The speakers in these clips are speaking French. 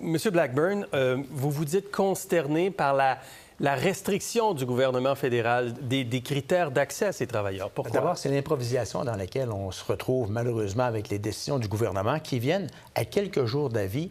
Monsieur Blackburn, vous vous dites consterné par la restriction du gouvernement fédéral des critères d'accès à ces travailleurs. Pourquoi? D'abord, c'est l'improvisation dans laquelle on se retrouve malheureusement avec les décisions du gouvernement qui viennent, à quelques jours d'avis,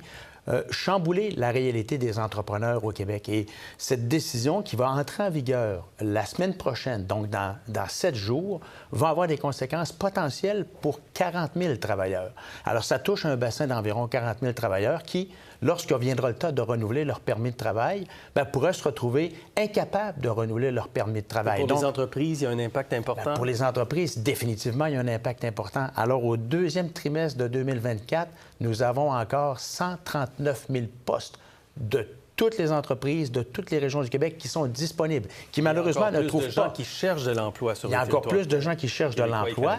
chambouler la réalité des entrepreneurs au Québec. Et cette décision qui va entrer en vigueur la semaine prochaine, donc dans 7 jours, va avoir des conséquences potentielles pour 40 000 travailleurs. Alors, ça touche un bassin d'environ 40 000 travailleurs qui, lorsqu'il viendra le temps de renouveler leur permis de travail, pourraient se retrouver incapables de renouveler leur permis de travail. Pour les entreprises, il y a un impact important? Pour les entreprises, définitivement, il y a un impact important. Alors, au deuxième trimestre de 2024, nous avons encore 139 000 postes de toutes les entreprises de toutes les régions du Québec qui sont disponibles, qui malheureusement ne trouvent pas. Il y a encore plus de gens qui cherchent de l'emploi sur le territoire. Il y a encore plus de gens qui cherchent de l'emploi.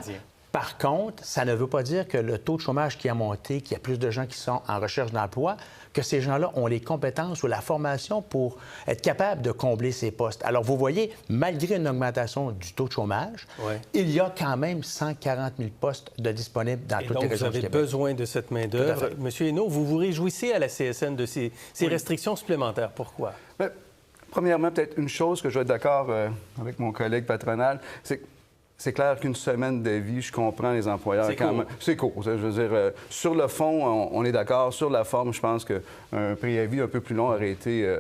Par contre, ça ne veut pas dire que le taux de chômage qui a monté, qu'il y a plus de gens qui sont en recherche d'emploi, que ces gens-là ont les compétences ou la formation pour être capables de combler ces postes. Alors, vous voyez, malgré une augmentation du taux de chômage, il y a quand même 140 000 postes de disponibles dans toutes les régions du Québec. Vous avez besoin de cette main-d'œuvre. Monsieur Hainaut, vous vous réjouissez à la CSN de ces restrictions supplémentaires. Pourquoi? Bien, premièrement, peut-être une chose que je vais être d'accord avec mon collègue patronal, c'est clair qu'une semaine de vie, je comprends les employeurs. C'est court. Je veux dire, sur le fond, on est d'accord. Sur la forme, je pense qu'un préavis un peu plus long aurait été...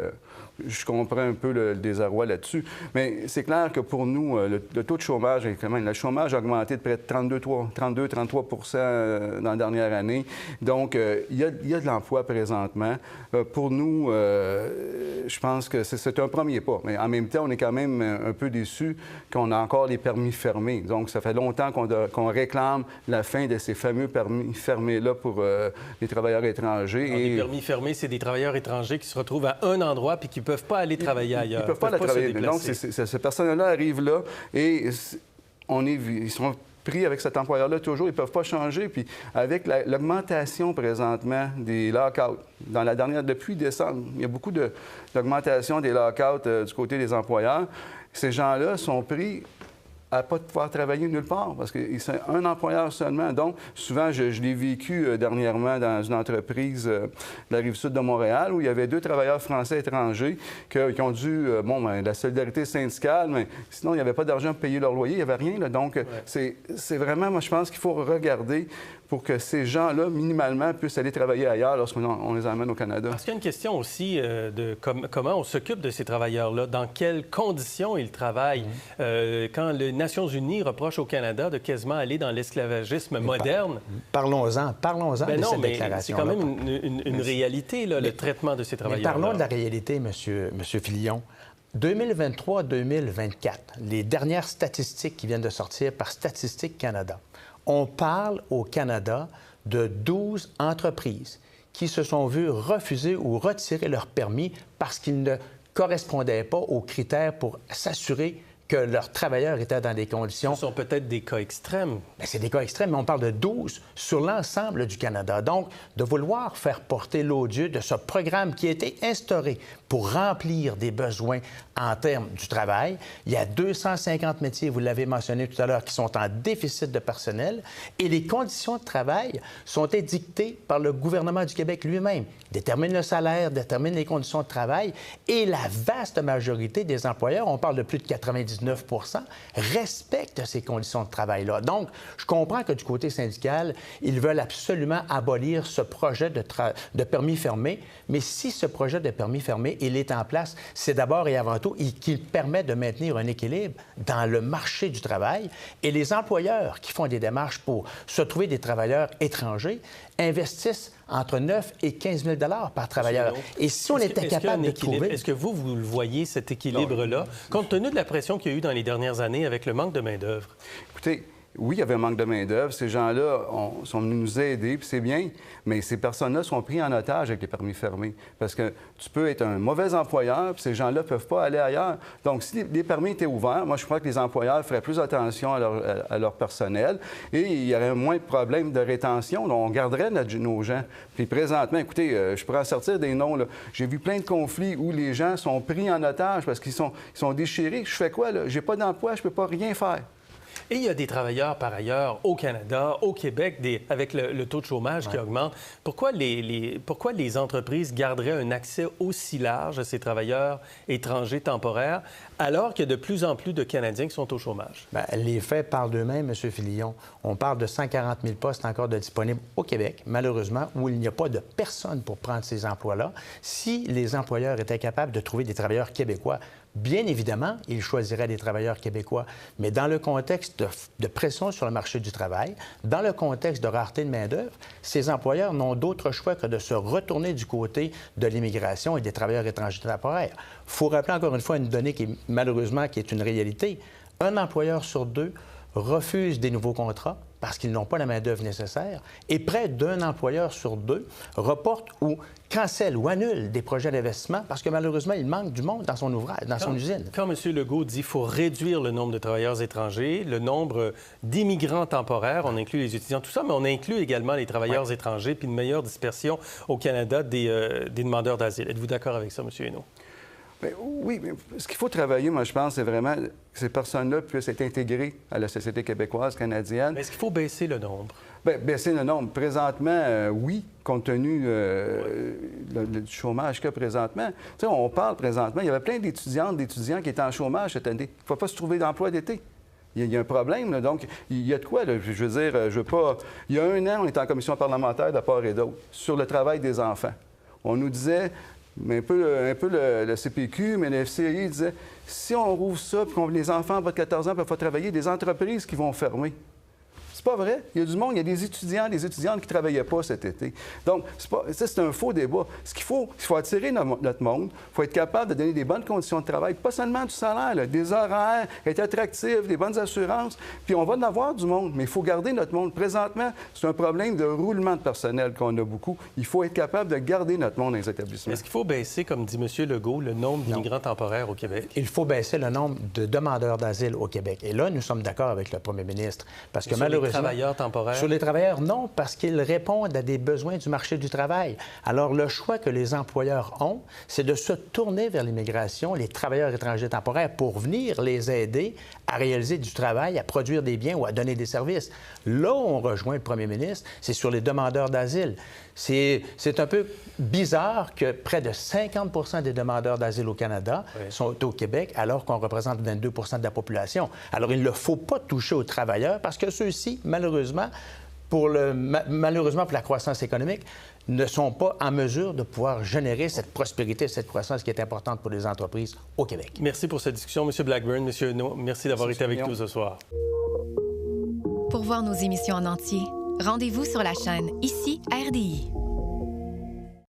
je comprends un peu le désarroi là-dessus. Mais c'est clair que pour nous, le taux de chômage, le chômage a augmenté de près de 32-33 dans la dernière année. Donc, il y a de l'emploi présentement. Pour nous, je pense que c'est un premier pas. Mais en même temps, on est quand même un peu déçus qu'on a encore les permis fermés. Donc, ça fait longtemps qu'on réclame la fin de ces fameux permis fermés-là pour les travailleurs étrangers. Alors, les permis fermés, c'est des travailleurs étrangers qui se retrouvent à un endroit puis qui ne peuvent pas aller travailler ailleurs. Ils ne peuvent pas aller travailler. Donc, ces personnes-là arrivent là et ils sont pris avec cet employeur-là toujours. Ils ne peuvent pas changer. Puis avec l'augmentation présentement des lock-outs, depuis décembre, il y a beaucoup d'augmentation des lock-outs du côté des employeurs. Ces gens-là sont pris à ne pas pouvoir travailler nulle part, parce que c'est un employeur seulement. Donc, souvent, je l'ai vécu dernièrement dans une entreprise de la Rive-Sud de Montréal, où il y avait 2 travailleurs français étrangers qui ont dû, la solidarité syndicale, mais sinon, il n'y avait pas d'argent pour payer leur loyer, il n'y avait rien. Là. Donc, c'est vraiment, moi, je pense qu'il faut regarder pour que ces gens-là, minimalement, puissent aller travailler ailleurs lorsqu'on les emmène au Canada. Parce qu'il y a une question aussi de comment on s'occupe de ces travailleurs-là, dans quelles conditions ils travaillent. Quand les Nations unies reprochent au Canada de quasiment aller dans l'esclavagisme moderne. Parlons-en de cette déclaration. C'est quand même une réalité, là, le traitement de ces travailleurs-là. Parlons de la réalité, M. Filion. 2023-2024, les dernières statistiques qui viennent de sortir par Statistique Canada. On parle au Canada de 12 entreprises qui se sont vues refuser ou retirer leur permis parce qu'ils ne correspondaient pas aux critères pour s'assurer que leurs travailleurs étaient dans des conditions... Ce sont peut-être des cas extrêmes. Bien, c'est des cas extrêmes, mais on parle de 12 sur l'ensemble du Canada. Donc, de vouloir faire porter l'odieux de ce programme qui a été instauré pour remplir des besoins en termes du travail. Il y a 250 métiers, vous l'avez mentionné tout à l'heure, qui sont en déficit de personnel et les conditions de travail sont dictées par le gouvernement du Québec lui-même. Il détermine le salaire, détermine les conditions de travail et la vaste majorité des employeurs, on parle de plus de 99 respectent ces conditions de travail-là. Donc, je comprends que du côté syndical, ils veulent absolument abolir ce projet de permis fermé, mais si ce projet de permis fermé, il est en place, c'est d'abord et avant tout qu'il permet de maintenir un équilibre dans le marché du travail et les employeurs qui font des démarches pour se trouver des travailleurs étrangers investissent entre 9 et 15 000 par travailleur. Et si on était capable de trouver... Est-ce que vous le voyez, cet équilibre-là, compte tenu de la pression qu'il y a eu dans les dernières années avec le manque de main-d'œuvre? Écoutez, oui, il y avait un manque de main-d'œuvre. Ces gens-là sont venus nous aider, puis c'est bien, mais ces personnes-là sont pris en otage avec les permis fermés. Parce que tu peux être un mauvais employeur, puis ces gens-là ne peuvent pas aller ailleurs. Donc, si les permis étaient ouverts, moi, je crois que les employeurs feraient plus attention à leur personnel et il y aurait moins de problèmes de rétention. Donc, on garderait nos gens. Puis présentement, écoutez, je pourrais en sortir des noms. J'ai vu plein de conflits où les gens sont pris en otage parce qu'ils sont déchirés. Je fais quoi, là? J'ai pas d'emploi, je peux pas rien faire. Et il y a des travailleurs, par ailleurs, au Canada, au Québec, avec le taux de chômage qui augmente. Pourquoi les entreprises garderaient un accès aussi large à ces travailleurs étrangers temporaires, alors qu'il y a de plus en plus de Canadiens qui sont au chômage? Bien, les faits parlent d'eux-mêmes, M. Fillon. On parle de 140 000 postes encore de disponibles au Québec, malheureusement, où il n'y a pas de personne pour prendre ces emplois-là. Si les employeurs étaient capables de trouver des travailleurs québécois, bien évidemment, ils choisiraient des travailleurs québécois. Mais dans le contexte de pression sur le marché du travail, dans le contexte de rareté de main-d'œuvre, ces employeurs n'ont d'autre choix que de se retourner du côté de l'immigration et des travailleurs étrangers temporaires. Il faut rappeler encore une fois une donnée qui, malheureusement, qui est une réalité. Un employeur sur deux refuse des nouveaux contrats parce qu'ils n'ont pas la main-d'œuvre nécessaire, et près d'un employeur sur deux reporte ou cancelle ou annule des projets d'investissement parce que malheureusement, il manque du monde dans son ouvrage, dans son usine. Quand M. Legault dit qu'il faut réduire le nombre de travailleurs étrangers, le nombre d'immigrants temporaires, on inclut les étudiants, tout ça, mais on inclut également les travailleurs étrangers puis une meilleure dispersion au Canada des demandeurs d'asile. Êtes-vous d'accord avec ça, M. Hainaut? Bien, oui, mais ce qu'il faut travailler, moi, je pense, c'est vraiment que ces personnes-là puissent être intégrées à la société québécoise, canadienne. Mais est-ce qu'il faut baisser le nombre? Bien, baisser le nombre. Présentement, oui, compte tenu du chômage qu'il y a présentement. Tu sais, on parle présentement, il y avait plein d'étudiantes, d'étudiants qui étaient en chômage cette année. Il ne faut pas se trouver d'emploi d'été. Il y a un problème, là. Donc, il y a de quoi, là? Je veux dire, je veux pas... Il y a 1 an, on était en commission parlementaire de part et d'autre sur le travail des enfants. On nous disait... Mais un peu le CPQ, mais le FCI disait, si on rouvre ça, puis les enfants en bas de 14 ans peuvent pas travailler, des entreprises qui vont fermer. C'est pas vrai. Il y a du monde, il y a des étudiants, des étudiantes qui ne travaillaient pas cet été. Donc, c'est un faux débat. Ce qu'il faut, il faut attirer notre monde. Il faut être capable de donner des bonnes conditions de travail, pas seulement du salaire, là, des horaires, être attractif, des bonnes assurances. Puis on va en avoir du monde, mais il faut garder notre monde. Présentement, c'est un problème de roulement de personnel qu'on a beaucoup. Il faut être capable de garder notre monde dans les établissements. Est-ce qu'il faut baisser, comme dit M. Legault, le nombre d'immigrants temporaires au Québec? Il faut baisser le nombre de demandeurs d'asile au Québec. Et là, nous sommes d'accord avec le premier ministre. Parce que malheureusement... Les travailleurs temporaires? Sur les travailleurs, non, parce qu'ils répondent à des besoins du marché du travail. Alors, le choix que les employeurs ont, c'est de se tourner vers l'immigration, les travailleurs étrangers temporaires, pour venir les aider à réaliser du travail, à produire des biens ou à donner des services. Là où on rejoint le premier ministre, c'est sur les demandeurs d'asile. C'est un peu bizarre que près de 50 des demandeurs d'asile au Canada sont au Québec, alors qu'on représente 22 de la population. Alors, il ne faut pas toucher aux travailleurs parce que ceux-ci, malheureusement, pour la croissance économique, ne sont pas en mesure de pouvoir générer cette prospérité, cette croissance qui est importante pour les entreprises au Québec. Merci pour cette discussion, M. Blackburn. M. Hainaut, merci d'avoir été avec nous ce soir. Pour voir nos émissions en entier, rendez-vous sur la chaîne Ici RDI.